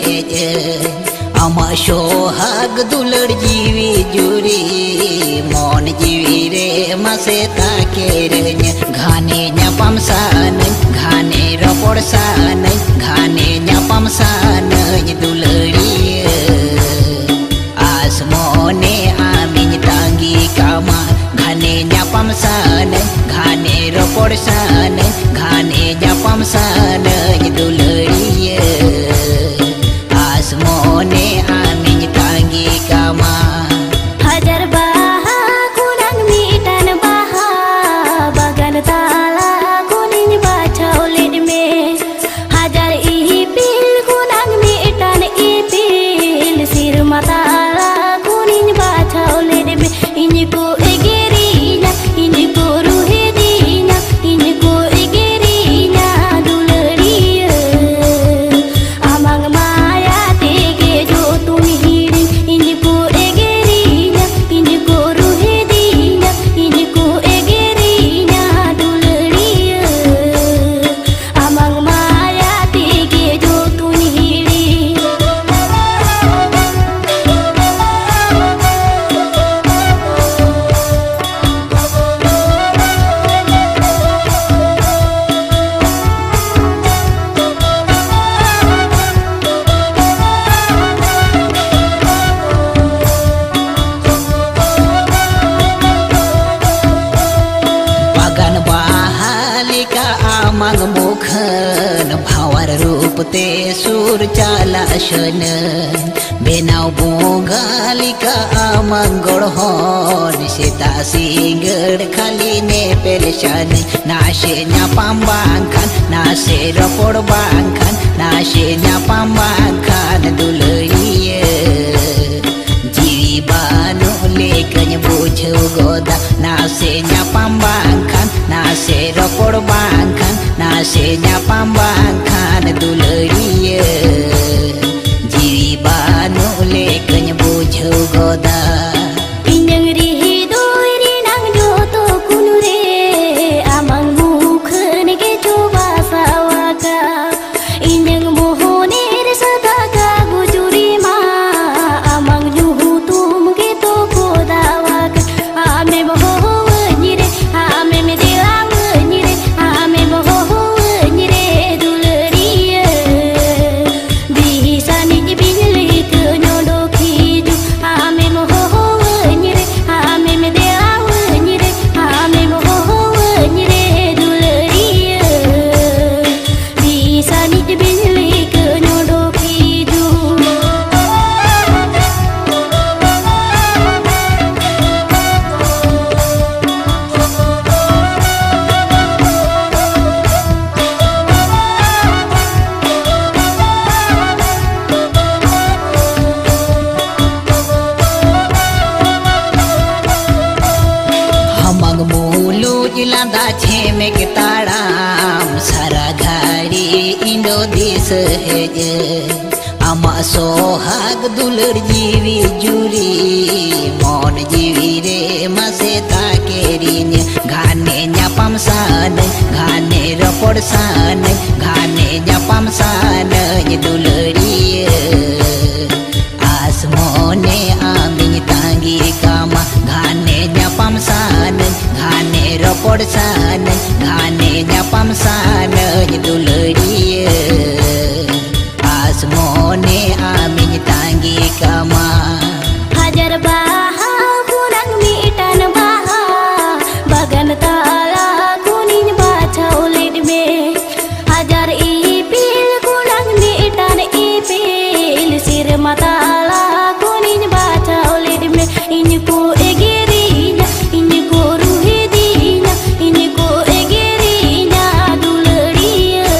heje ama sohag dulur jiwi juri mon jiwi re mase takerenya ghane nyapam sanai ghane ropor sanai ghane nyapam sanai duluriya asmone amin tangi kama ghane nyapam sanai ghane ropor sanai ghane nyapam sanai duluriya asmone amin tangi kama hajar baha kunang mitan baha bagan tala kuning baca oleh me hajar ipil kunang mitan ipil sir matala kuning baca oleh me ini ku egerinya ini ku ruhidinya ini ku egerinya duluriya amang maya tege jo tumi hiring ini ku egerinya ini ku ruhidinya ini ku egerinya duluriya amang maya tege jo tumi hiring bagan bahalika amang mukhan bhawar रूप ते सुर चाला शन बेनाव बोगालिका amang गोड़हन Sita सिंगड़ खाली ने पेरेशान नाशे न्यापाम बांखान नाशे रपोड़ बांखान नाशे न्यापाम बांखान दुलरिया Banu lekanya bucu goda nase nyapam bangkan nase ropor bangkan nase nyapam bangkan duluriya jiwi banu lekanya bucu goda Injang rihidoi rinang joto kunure amang mukhan ke coba sawaka injang mohonir sadaka gujuri ma amang juhu tum ke to kodawaka ame boho nyire ame me dilang nyire ame boho nyire duluriya bisa ni binli ke nyodoki ju ame moho nyire ame me dilang nyire ame moho nyire duluriya bisa ni binli ke nyodoki ju हमंग मूलू जिलांदा छेमे के ताड़ाम सारा घाड़ी Indo this हेजे अमा सोहाग दुलर जीवी जुरी मन जीवी रे मसे ताकेरिन घाने न्यापम सान घाने रपोड़ सान घाने न्यापम सान दुलरिया asmone amin tangi kama ghane nyapam san ghane ropor san ghane nyapam san duluriya asmone amin tangi kama hajar baha kunang mitan baha bagan tala kuning baca oleh me hajar ipil kunang mitan ipil sir matala kuning baca oleh me ini ku egerinya ini ku ruhidinya ini ku egerinya duluriya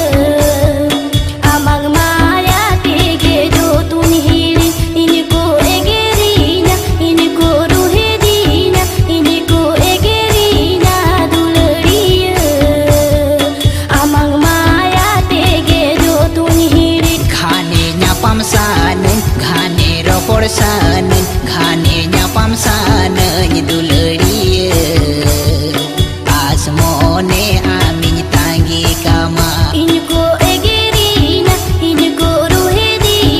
amang maya tege jo tuni hiring ini ku egerinya ini ku ruhidinya ini ku egerinya duluriya amang maya tege jo tuni hiring घाने न्यापम सान घाने ropor san घाने न्यापम san duluriya asmone amin tangi kama ini ku egerinya ini ku ruhidinya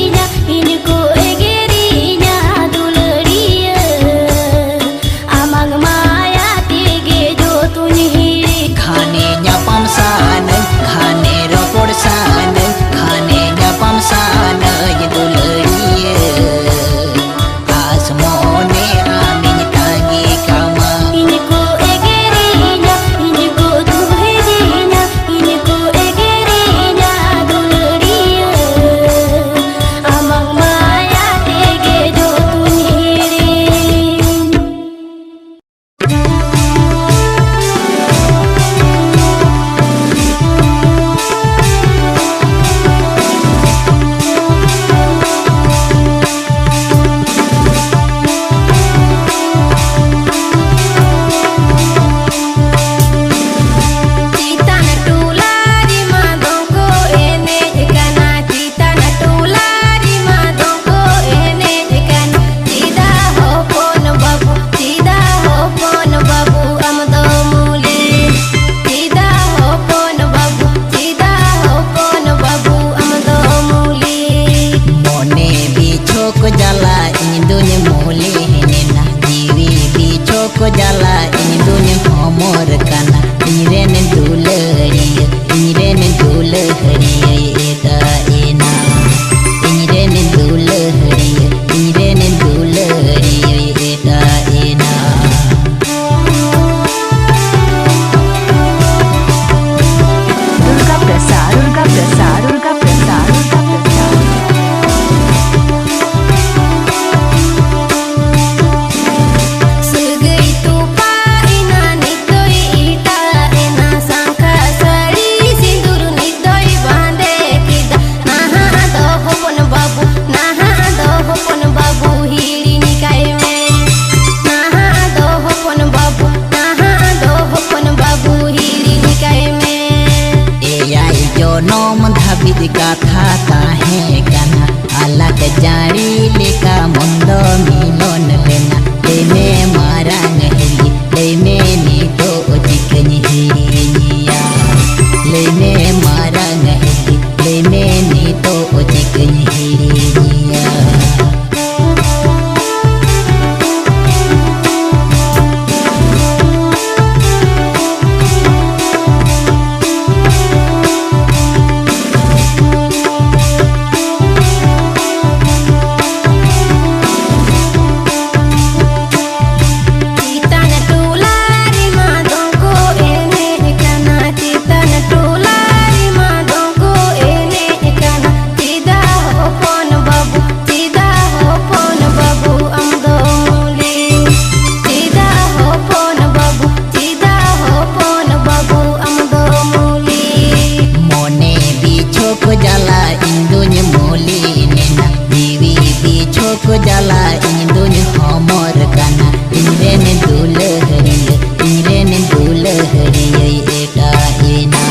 jala ing dunya homor kana ingrene dulahriya ingrene dulahriya eta ina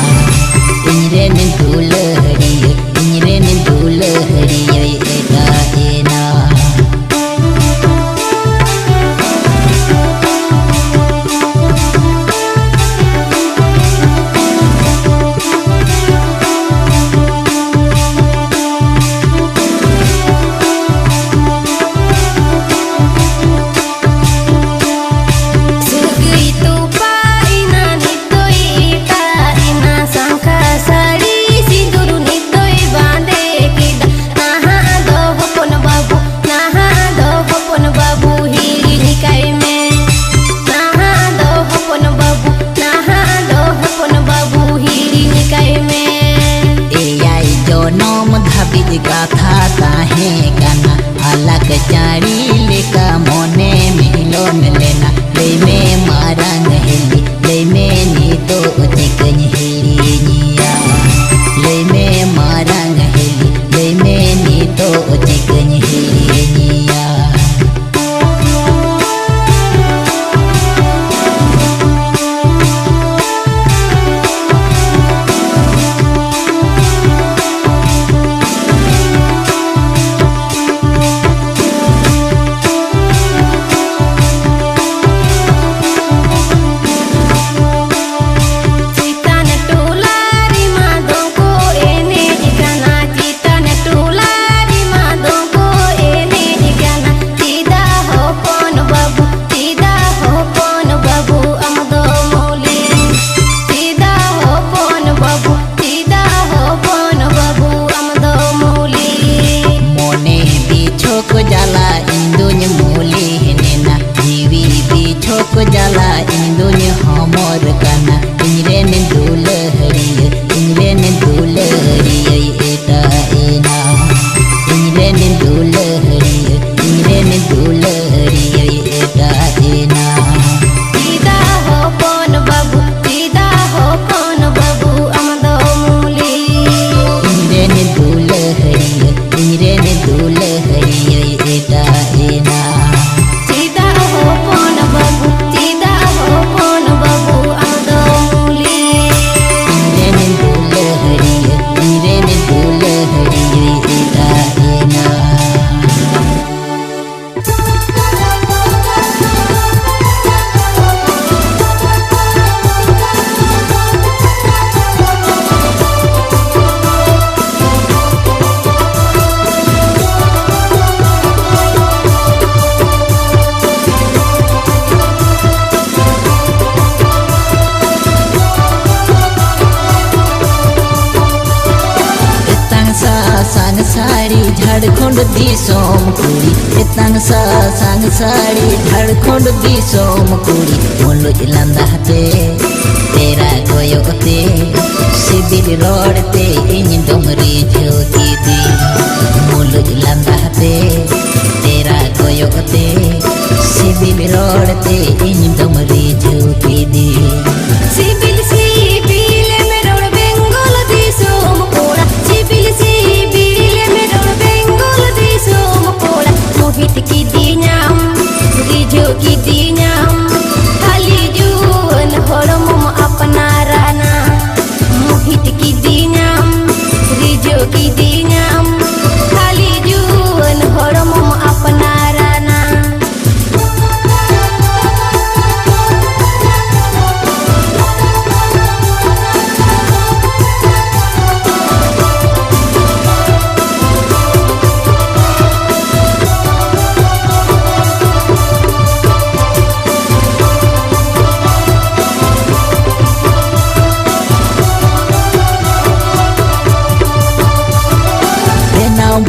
ingrene dulahriya ingrene dulahriya eta ina कथा ताहे काना अलग चारी लेका मोने मिलोन लेना ले में Marang heli ले में नी तो चिकन हेली निया ले में मारंग हेली ले में नी तो चिकन हेली निया jala indunya muli nena jiwi bichok jala indunya homor kana ingrene dulahriya ingrene dulahriya eta ina ingrene dulahriya ingrene dulahriya eta ina tida ho kon babu amado muli ingrene dulahriya ingrene dulahriya eta ina tida ho kon babu amado muli ingrene dulahriya eta ina sang sari Jharkhand Disom कुड़ी एतंग sang sari Jharkhand Disom कुड़ी मोलो इलांदा हते तेरा गोयो ते CIBIL road ते इन डोमरी झोती दी मोलो इलांदा हते तेरा गोयो ते CIBIL road ते इन डोमरी झोती दी सिबिल में रोड बेंगोल दिसोम कोड़ा सिबिल मोहित की दिnyam rijo की दिnyam खाली जुन hormum अपना राना मोहित की दिnyam rijo की दिnyam खाली जुन hormum अपना Rana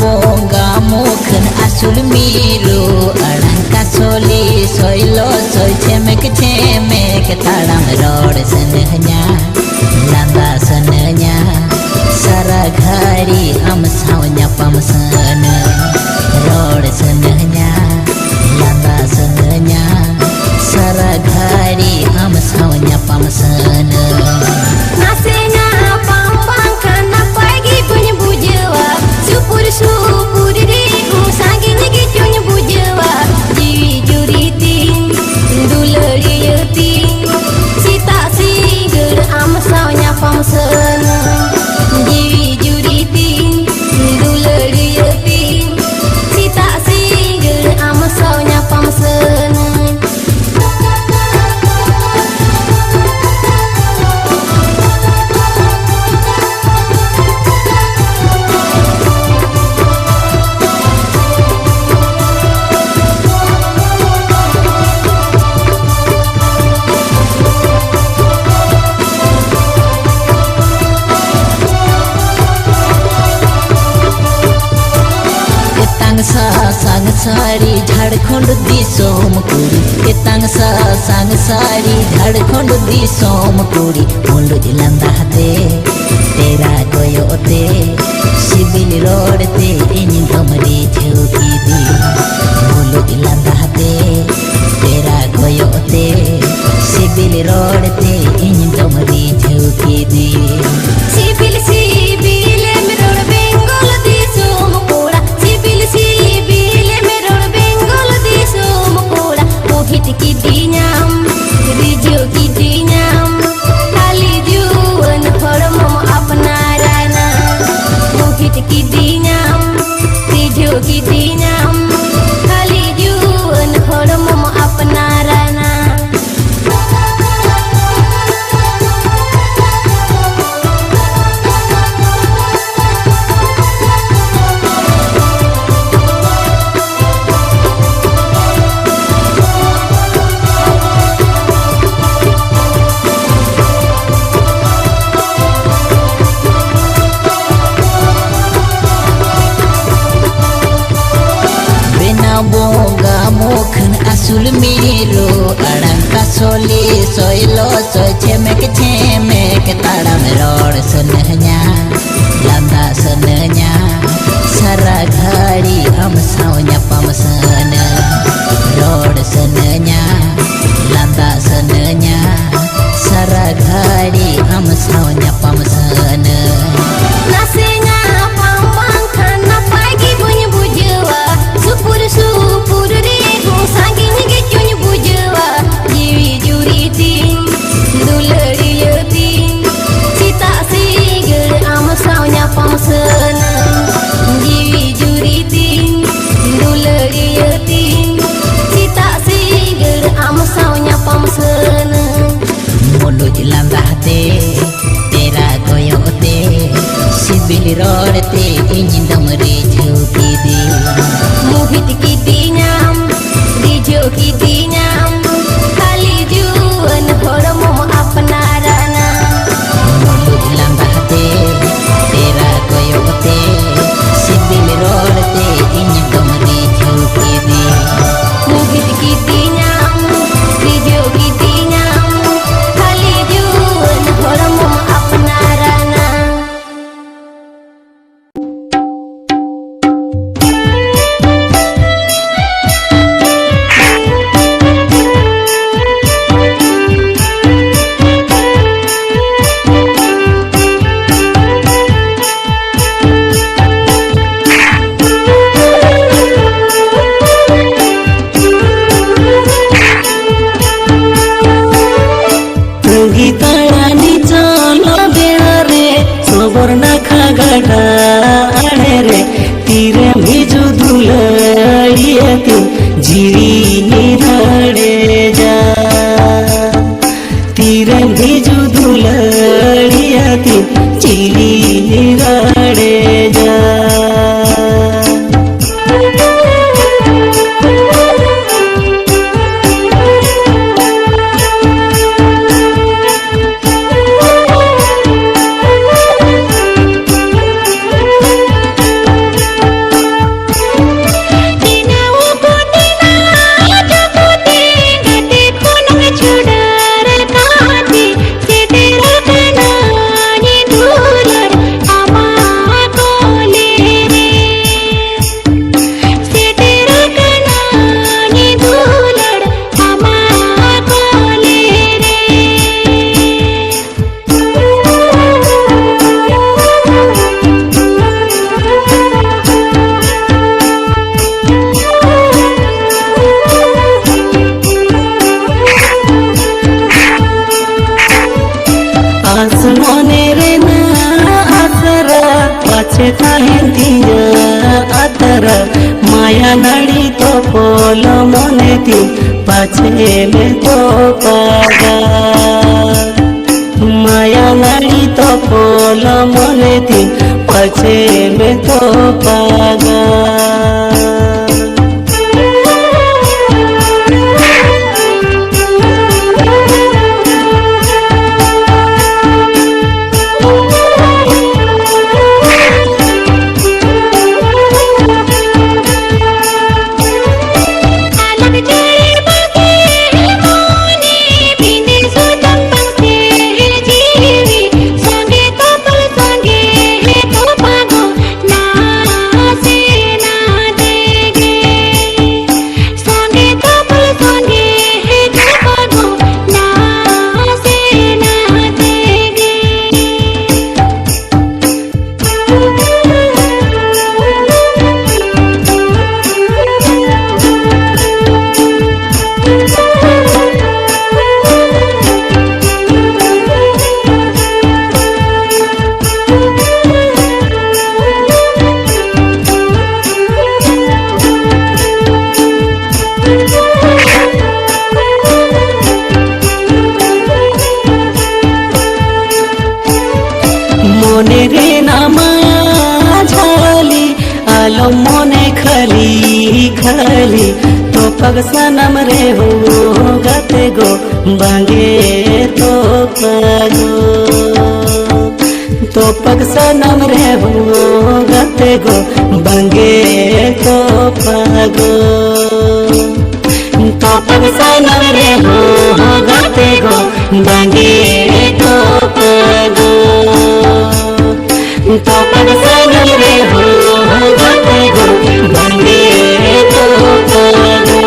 bonga mukhan asul miru arangka soli soilo soy chemek talam road senenya landa senenya sara ghari am saunya pamsana road senenya landa senenya sara ghari am saunya pamsana nasenya pampang kana pagi punya bujewa syukur di sanginya gitu sari Jharkhand Disom कुड़ी केतांग सांग साड़ी झारखंड दिसोम कुड़ी मुलुज लंदा दे तेरा गोयोते CIBIL रोडते इन तमरी झुकी दी मुलुज लंदा दे तेरा गोयोते CIBIL रोडते इन तमरी झुकी दी CIBIL CIBIL मेरोड़ Bengal Disom कोड़ा CIBIL CIBIL मेरोड़ Bengal Disom कोड़ा मोहित की दिनाम रिजो की दिनाम खाली जुवन फरमम अपना राना मोहित की दिनाम रिजो की दिनाम खाली जुवन फरमम अपना राना बोंगा मोखन असूल मेरो अड़ंग का सोली सोयलो सोय छेमेक ताड़म रोड सनहnya लंदा सनहnya सारा घड़ी हम सावnya पमसन रोड सनहnya लंदा सनहnya सारा घड़ी हम सावnya पमसन nasenya pamang kana pagi bunyi bujewa supur supur rego saking gecuny bujewa jiwi juri ting dulari yeting cita sigel am saunya pamsena jiwi juri ting dulari yeting cita sigel am saunya pamsena मुलुज लंदा दे तेरा गोयोते CIBIL रोडते इन तमरी झुकी दी मोहित की दिनाम रिजो की दिनाम खाली जुवन फरमम अपना राना मुलुज लंदा दे तेरा गोयोते CIBIL रोडते इन तमरी झुकी दी मोहित की दिनाम रिजो की दिनाम खाली जुवन फरमम अपना राना गीतारानी चलो बेड़ा रे सोबर ना खागड़ा आड़े रे तीरे भिजु दुलड़िए तू जीरी निधड़े जा तीरे भिजु दुलड़िए तू जीरी निधड़े जा आसमाने रे ना आसरा पाछे ताहेंतिया आतरा माया नाड़ी तो पोलो मने ती पाछे में तो पागा माया नाड़ी तो पोलो मने ती पाछे में तो पागा मोने खाली खाली तो पग सनम रे हो गते गो बांगे तो पगो तो पग सनम रे हो गते गो बांगे तो पगो तो पग सनम रे हो गते गो बांगे तो पगो तो पग सनम रे हो गते गो बांगे तो पगो।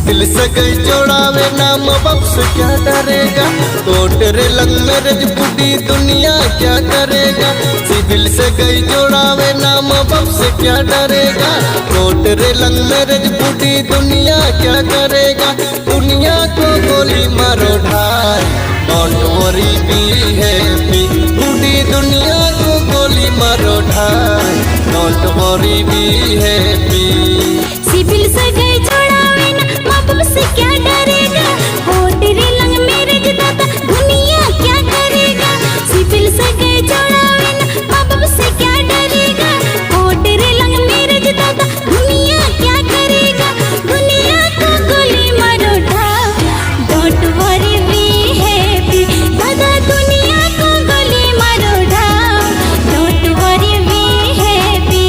दिल से गई जोड़ावे नाम बाप से क्या डरेगा कोर्ट रे लंग मैरिज बूढ़ी दुनिया क्या करेगा सिविल से गई जोड़ावे नाम बाप से क्या डरेगा कोर्ट रे लंग मैरिज बूढ़ी दुनिया क्या करेगा दुनिया को गोली मारो ढाई डोंट वरी बी हैप्पी बूढ़ी दुनिया को गोली मारो ढाई don't worry be happy. Civil से गई जोड़ावे ना माँ बाप से क्या डरेगा कोर्ट रे लंग मैरिज दादा दुनिया क्या करेगा सिविल से गई जोड़ावे ना माँ बाप से क्या डरेगा कोर्ट रे लंग मैरिज दादा दुनिया क्या करेगा दुनिया को गोली मारो ढाओ डोंट वरी बी हैप्पी दादा दुनिया को गोली मारो ढाओ डोंट वरी बी हैप्पी।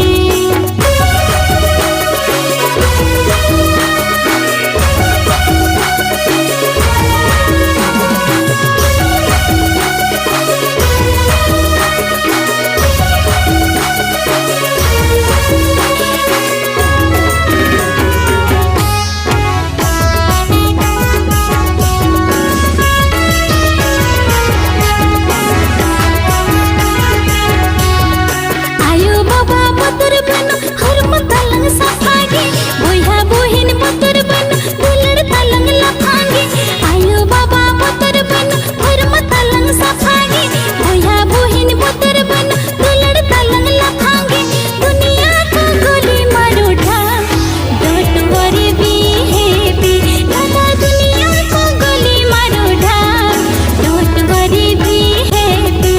आयो बाबा बतर बनो हर मतलंग सफागे बोया बोहिन बतर बनो दुलड़ तलंग लफांगे आयो बाबा बतर बनो हर मतलंग सफागे बोया बोहिन बतर बनो दुलड़ तलंग लफांगे दुनिया को गोली मारो ढा डोंट वरी बी हैप्पी दादा दुनिया को गोली मारो ढा डोंट वरी बी हैप्पी।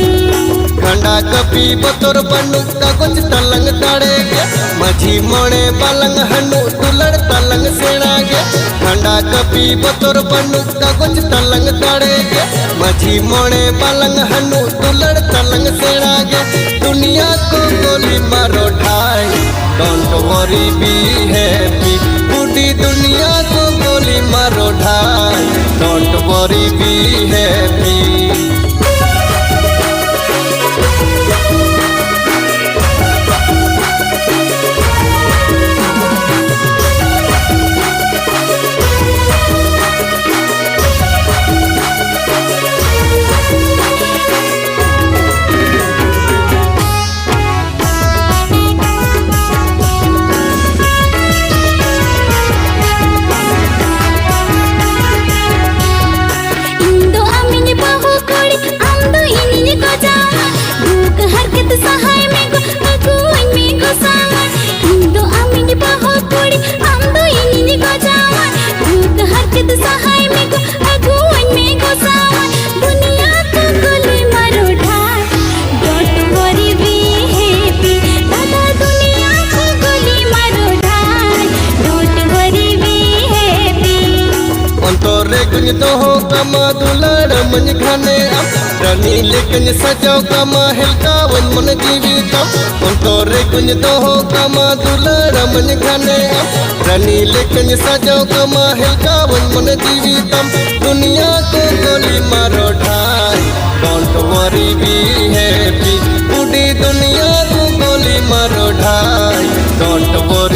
खंडा कपी बतोर बनु कागज तलंग ताड़ेगे माझी मोड़े पलंग हनु दुलड़ तलंग सेड़ागे खंडा कपी बतोर बनु कागज तलंग ताड़ेगे माझी मोड़े पलंग हनु दुलड़ तलंग सेड़ागे दुनिया को गोली मारो ढाई डोंट वरी बी हैप्पी बूढ़ी दुनिया को गोली मारो ढाई डोंट वरी बी हैप्पी। इंदो अमिनी बहु कोड़ी अंदो इनी को जावा दुख हरकत सहाय में गो अगुवन में गो सावा इंदो अमिनी बहु कोड़ी अंदो इनी को जावा दुख हरकत सहाय में गो अगुवन में गो सावा दुनिया को गोली मारो ढा डोंट वरी बी हैप्पी दादा दुनिया को गोली मारो ढा डोंट वरी बी हैप्पी। अंतोरे कुछ तो हो कमा दुलाड़ मन घने रानी लेकिन सजाओ कमा हिलका वन मन जीवितम अंतोरे कुछ तो हो कमा दुलाड़ मन घने रानी लेकिन सजाओ कमा हिलका वन मन जीवितम दुनिया को गोली मारो ढाई डोंट वरी बी हैप्पी बूढ़ी दुनिया को गोली मारो ढाई डोंट वरी